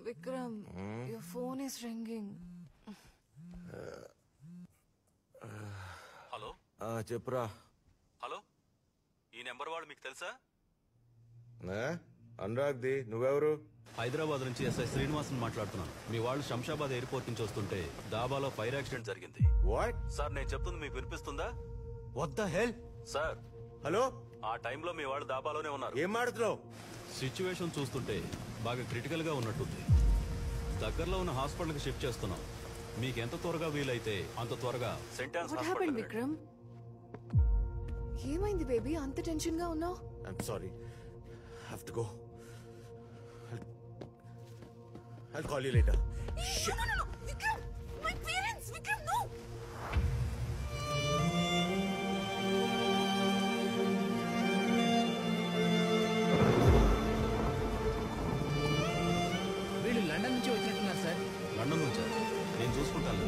Vikram, your phone is ringing. Hello చెప్పురా. Hello, ఈ number వాడు మీకు తెలుసా? అనురాగ్ది. నువ్వెవరు? హైదరాబాద్ నుంచి ఎస్ఐ శ్రీనివాసన్ మాట్లాడుతున్నాను. మీ వాళ్ళు శంషాబాద్ ఎయిర్పోర్ట్ నుంచి వస్తుంటే దాబాలో ఫైర్ యాక్సిడెంట్ జరిగింది. వాట్? సార్, నేను చెప్తుంది మీకు వినిపిస్తుందా? What the hell? Sir, hello. ఆ టైంలో మీ వాళ్ళు దాబాలోనే ఉన్నారు. ఏం మాడుతున్నావు? సిచ్యువేషన్ చూస్తుంటే బాగా క్రిటికల్ గా ఉన్నట్టుంది. దగ్గరలో ఉన్న హాస్పిటల్ కి షిఫ్ట్ చేస్తున్నాం. మీకు ఎంత త్వరగా వీలైతే అంత త్వరగా sentence What hospital happened, Vikram? ఏమైంది బేబీ? అంత టెన్షన్ గా ఉన్నావు? I'm sorry. I have to go. I'll call you later. Shit. No. Vikram! My parents! Vikram, no! వీళ్ళు లండన్ నుంచి వచ్చినట్టున్నారు సార్. లండన్ నుంచా? నేను చూసుకుంటాను.